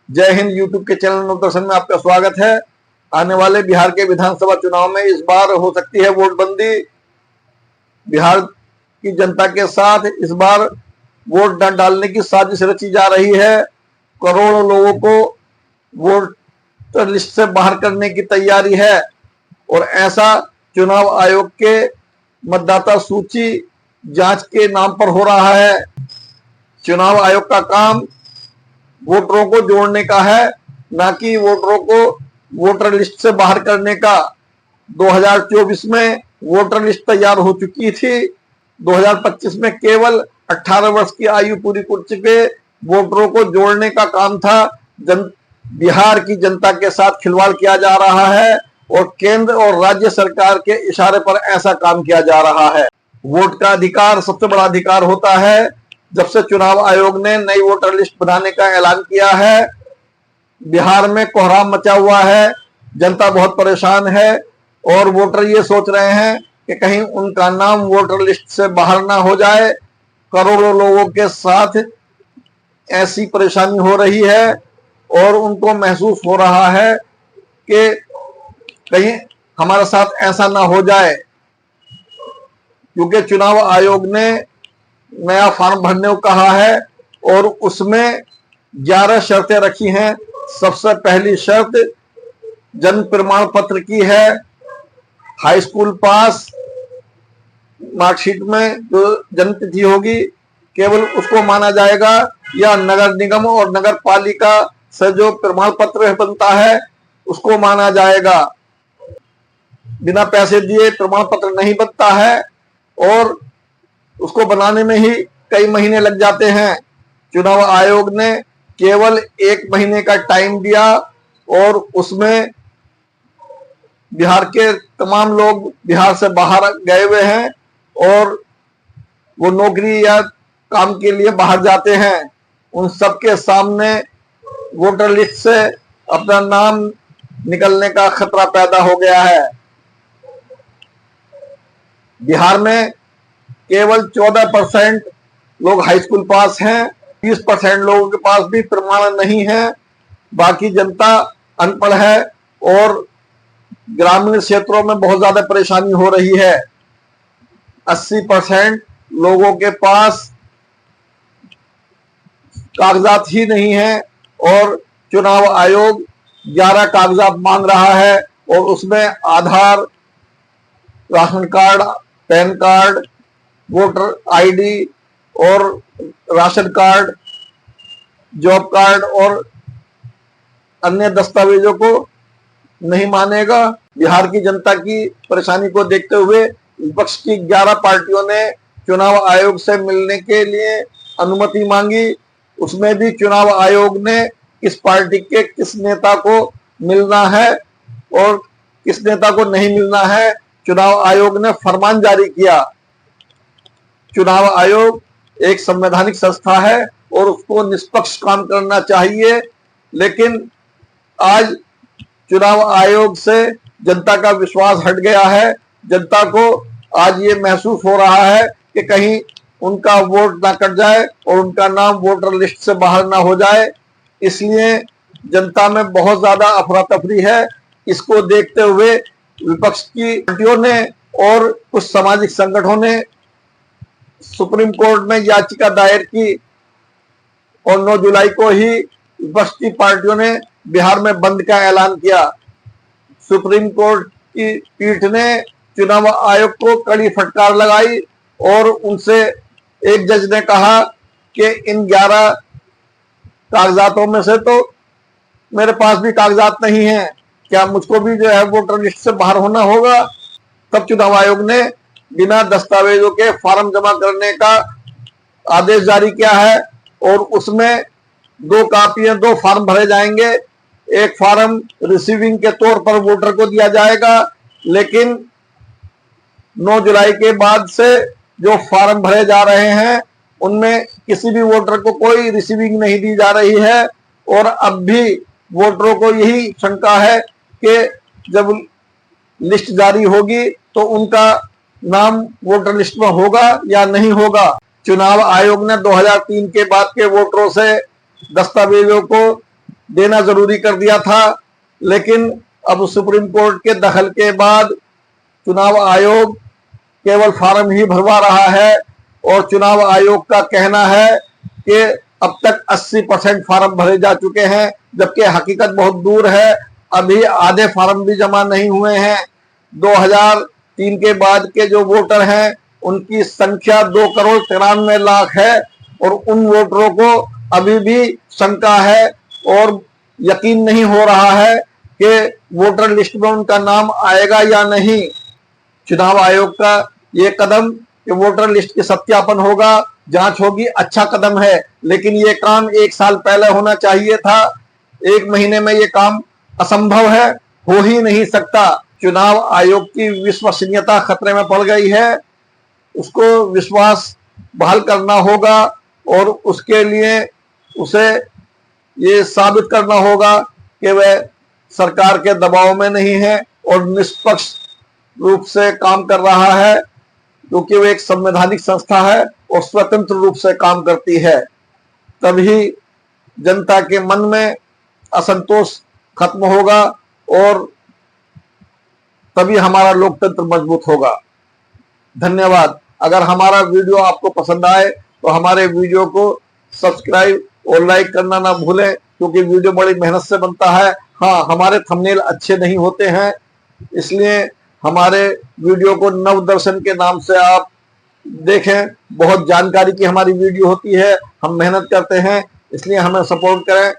जय हिंद यूट्यूब के चैनल नवदर्शन में आपका स्वागत है। आने वाले बिहार के विधानसभा चुनाव में इस बार हो सकती है वोटबंदी। बिहार की जनता के साथ इस बार वोट न डालने की साजिश रची जा रही है। करोड़ों लोगों को वोटर लिस्ट से बाहर करने की तैयारी है और ऐसा चुनाव आयोग के मतदाता सूची जांच के नाम पर हो रहा है। चुनाव आयोग का काम वोटरों को जोड़ने का है, ना कि वोटरों को वोटर लिस्ट से बाहर करने का। 2024 में वोटर लिस्ट तैयार हो चुकी थी। 2025 में केवल 18 वर्ष की आयु पूरी कर चुके वोटरों को जोड़ने का काम था। बिहार की जनता के साथ खिलवाड़ किया जा रहा है और केंद्र और राज्य सरकार के इशारे पर ऐसा काम किया जा रहा है। वोट का अधिकार सबसे बड़ा अधिकार होता है। जब से चुनाव आयोग ने नई वोटर लिस्ट बनाने का ऐलान किया है, बिहार में कोहराम मचा हुआ है। जनता बहुत परेशान है और वोटर ये सोच रहे हैं कि कहीं उनका नाम वोटर लिस्ट से बाहर ना हो जाए। करोड़ों लोगों के साथ ऐसी परेशानी हो रही है और उनको महसूस हो रहा है कि कहीं हमारे साथ ऐसा ना हो जाए, क्योंकि चुनाव आयोग ने नया फॉर्म भरने को कहा है और उसमें 11 शर्तें रखी हैं। सबसे पहली शर्त जन्म प्रमाण पत्र की है। हाई स्कूल पास मार्कशीट में जो जन्म तिथि होगी केवल उसको माना जाएगा, या नगर निगम और नगर पालिका से जो प्रमाण पत्र बनता है उसको माना जाएगा। बिना पैसे दिए प्रमाण पत्र नहीं बनता है और उसको बनाने में ही कई महीने लग जाते हैं। चुनाव आयोग ने केवल 1 महीने का टाइम दिया और उसमें बिहार के तमाम लोग बिहार से बाहर गए हुए हैं और वो नौकरी या काम के लिए बाहर जाते हैं। उन सबके सामने वोटर लिस्ट से अपना नाम निकलने का खतरा पैदा हो गया है। बिहार में केवल 14% लोग हाई स्कूल पास हैं। 20% लोगों के पास भी प्रमाण नहीं है। बाकी जनता अनपढ़ है और ग्रामीण क्षेत्रों में बहुत ज्यादा परेशानी हो रही है। 80% लोगों के पास कागजात ही नहीं है और चुनाव आयोग 11 कागजात मांग रहा है और उसमें Aadhaar, ration card, PAN card, voter ID और राशन कार्ड, जॉब कार्ड और अन्य दस्तावेजों को नहीं मानेगा। बिहार की जनता की परेशानी को देखते हुए विपक्ष की 11 पार्टियों ने चुनाव आयोग से मिलने के लिए अनुमति मांगी। उसमें भी चुनाव आयोग ने किस पार्टी के किस नेता को मिलना है और किस नेता को नहीं मिलना है, चुनाव आयोग ने फरमान जारी किया। चुनाव आयोग एक संवैधानिक संस्था है और उसको निष्पक्ष काम करना चाहिए, लेकिन आज चुनाव आयोग से जनता का विश्वास हट गया है। जनता को आज ये महसूस हो रहा है कि कहीं उनका वोट ना कट जाए और उनका नाम वोटर लिस्ट से बाहर ना हो जाए। इसलिए जनता में बहुत ज्यादा अफरा तफरी है। इसको देखते हुए विपक्ष की पार्टियों ने और कुछ सामाजिक संगठनों ने सुप्रीम कोर्ट में याचिका दायर की और 9 जुलाई को ही विपक्ष की पार्टियों ने बिहार में बंद का ऐलान किया। सुप्रीम कोर्ट की पीठ ने चुनाव आयोग को कड़ी फटकार लगाई और उनसे एक जज ने कहा कि इन 11 कागजातों में से तो मेरे पास भी कागजात नहीं है, क्या मुझको भी जो है वोटर लिस्ट से बाहर होना होगा? तब चुनाव आयोग ने बिना दस्तावेजों के फॉर्म जमा करने का आदेश जारी किया है और उसमें 2 कापियां, 2 फॉर्म भरे जाएंगे। एक फॉर्म रिसीविंग के तौर पर वोटर को दिया जाएगा, लेकिन 9 जुलाई के बाद से जो फॉर्म भरे जा रहे हैं उनमें किसी भी वोटर को कोई रिसीविंग नहीं दी जा रही है। और अब भी वोटरों को यही शंका है कि जब लिस्ट जारी होगी तो उनका नाम वोटर लिस्ट में होगा या नहीं होगा। चुनाव आयोग ने 2003 के बाद के वोटरों से दस्तावेजों को देना जरूरी कर दिया था। लेकिन अब सुप्रीम कोर्ट के दखल के बाद चुनाव आयोग केवल फार्म ही भरवा रहा है और चुनाव आयोग का कहना है कि अब तक 80% फार्म भरे जा चुके हैं, जबकि हकीकत बहुत दूर है। अभी आधे फार्म भी जमा नहीं हुए हैं। 2003 के बाद के जो वोटर हैं उनकी संख्या 2,93,00,000 है और उन वोटरों को अभी भी शंका है और यकीन नहीं हो रहा है कि वोटर लिस्ट में उनका नाम आएगा या नहीं। चुनाव आयोग का ये कदम कि वोटर लिस्ट की सत्यापन होगा, जांच होगी, अच्छा कदम है, लेकिन ये काम 1 साल पहले होना चाहिए था। 1 महीने में ये काम असंभव है, हो ही नहीं सकता। चुनाव आयोग की विश्वसनीयता खतरे में पड़ गई है, उसको विश्वास बहाल करना होगा और उसके लिए उसे ये साबित करना होगा कि वह सरकार के दबाव में नहीं है और निष्पक्ष रूप से काम कर रहा है, क्योंकि वो एक संवैधानिक संस्था है और स्वतंत्र रूप से काम करती है। तभी जनता के मन में असंतोष खत्म होगा और तभी हमारा लोकतंत्र मजबूत होगा। धन्यवाद। अगर हमारा वीडियो आपको पसंद आए तो हमारे वीडियो को सब्सक्राइब और लाइक करना ना भूलें, क्योंकि वीडियो बड़ी मेहनत से बनता है। हाँ, हमारे थंबनेल अच्छे नहीं होते हैं, इसलिए हमारे वीडियो को नवदर्शन के नाम से आप देखें। बहुत जानकारी की हमारी वीडियो होती है, हम मेहनत करते हैं, इसलिए हमें सपोर्ट करें।